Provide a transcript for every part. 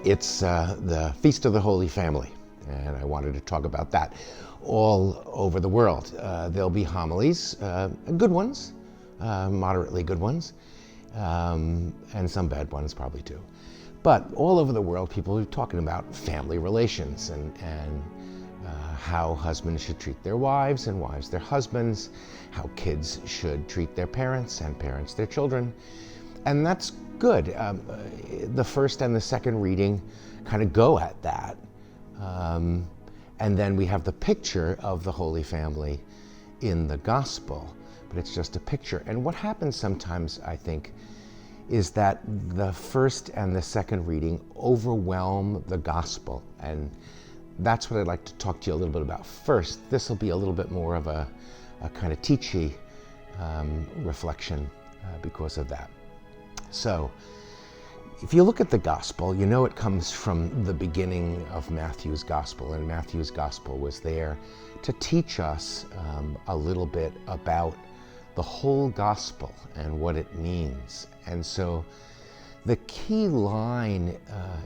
It's the Feast of the Holy Family, and I wanted to talk about that. All over the world, there'll be homilies, good ones, moderately good ones, and some bad ones probably too. But all over the world, people are talking about family relations and how husbands should treat their wives and wives their husbands, how kids should treat their parents and parents their children. And that's good. The first and the second reading kind of go at that. And then we have the picture of the Holy Family in the Gospel, but it's just a picture. And what happens sometimes, I think, is that the first and the second reading overwhelm the Gospel. And that's what I'd like to talk to you a little bit about first. This will be a little bit more of a kind of teachy reflection because of that. So, if you look at the Gospel, you know it comes from the beginning of Matthew's Gospel, and Matthew's Gospel was there to teach us a little bit about the whole Gospel and what it means. And so the key line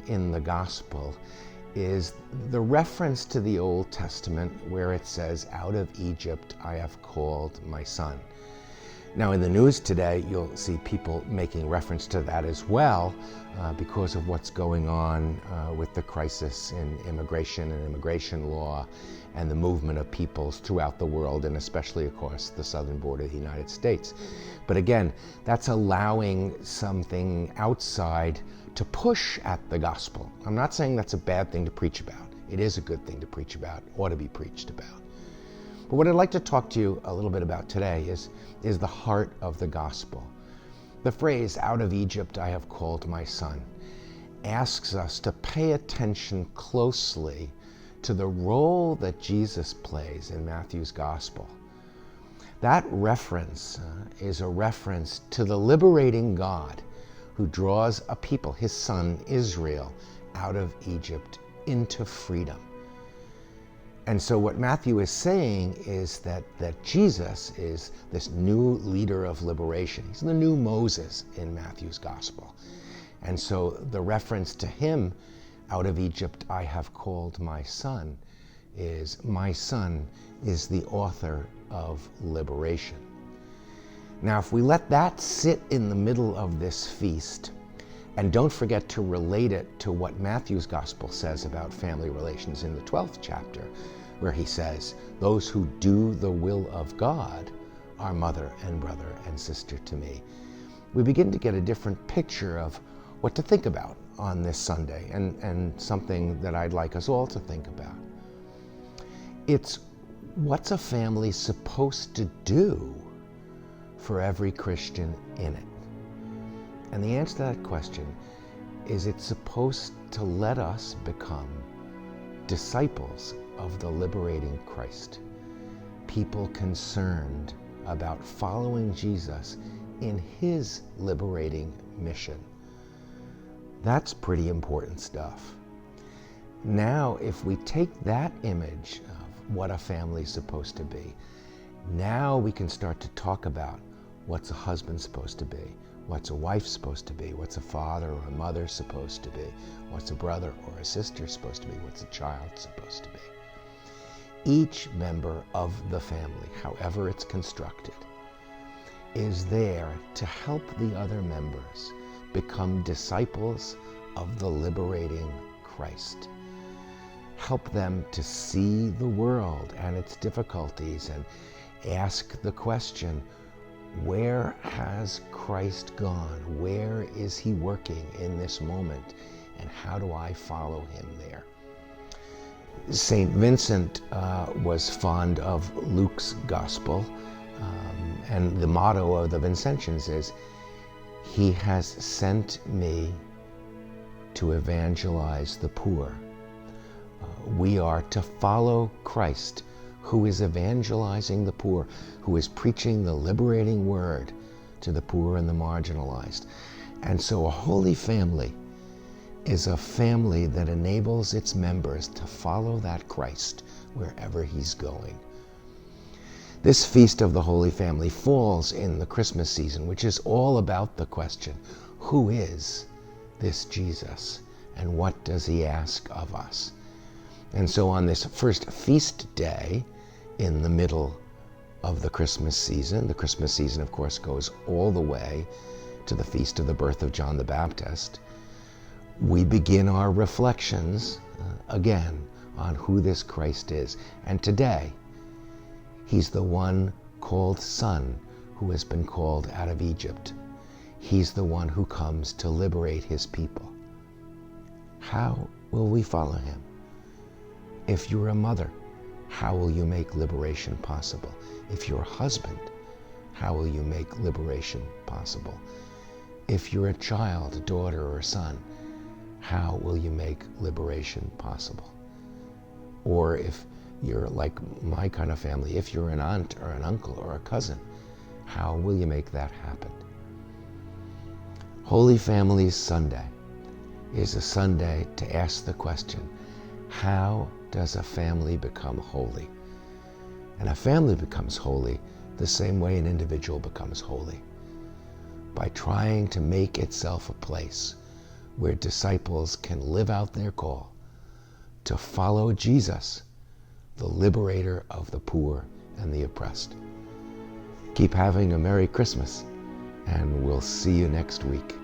in the Gospel is the reference to the Old Testament where it says, "Out of Egypt I have called my son." Now in the news today, you'll see people making reference to that as well because of what's going on with the crisis in immigration and immigration law and the movement of peoples throughout the world, and especially, of course, the southern border of the United States. But again, that's allowing something outside to push at the gospel. I'm not saying that's a bad thing to preach about. It is a good thing to preach about, ought to be preached about. But what I'd like to talk to you a little bit about today is the heart of the gospel. The phrase, "Out of Egypt I have called my son," asks us to pay attention closely to the role that Jesus plays in Matthew's gospel. That reference is a reference to the liberating God who draws a people, his son Israel, out of Egypt into freedom. And so what Matthew is saying is that Jesus is this new leader of liberation. He's the new Moses in Matthew's gospel. And so the reference to him, "Out of Egypt I have called my son," is my son is the author of liberation. Now, if we let that sit in the middle of this feast, and don't forget to relate it to what Matthew's gospel says about family relations in the 12th chapter, where he says, "Those who do the will of God are mother and brother and sister to me," we begin to get a different picture of what to think about on this Sunday, and something that I'd like us all to think about. It's what's a family supposed to do for every Christian in it? And the answer to that question is it's supposed to let us become disciples of the liberating Christ, people concerned about following Jesus in his liberating mission. That's pretty important stuff. Now, if we take that image of what a family is supposed to be, now we can start to talk about what's a husband supposed to be, what's a wife supposed to be, what's a father or a mother supposed to be, what's a brother or a sister supposed to be, what's a child supposed to be. Each member of the family, however it's constructed, is there to help the other members become disciples of the liberating Christ. Help them to see the world and its difficulties and ask the question, where has Christ gone? Where is he working in this moment? And how do I follow him there? St. Vincent was fond of Luke's gospel, and the motto of the Vincentians is, "He has sent me to evangelize the poor." We are to follow Christ, who is evangelizing the poor, who is preaching the liberating word to the poor and the marginalized. And so a holy family is a family that enables its members to follow that Christ wherever he's going. This Feast of the Holy Family falls in the Christmas season, which is all about the question, who is this Jesus and what does he ask of us? And so on this first feast day in the middle of the Christmas season, of course, goes all the way to the feast of the birth of John the Baptist, we begin our reflections again on who this Christ is. And today, he's the one called Son who has been called out of Egypt. He's the one who comes to liberate his people. How will we follow him? If you're a mother, how will you make liberation possible? If you're a husband, how will you make liberation possible? If you're a child, a daughter, or a son, how will you make liberation possible? Or if you're like my kind of family, if you're an aunt or an uncle or a cousin, how will you make that happen? Holy Family Sunday is a Sunday to ask the question, how does a family become holy? And a family becomes holy the same way an individual becomes holy, by trying to make itself a place where disciples can live out their call to follow Jesus, the liberator of the poor and the oppressed. Keep having a Merry Christmas, and we'll see you next week.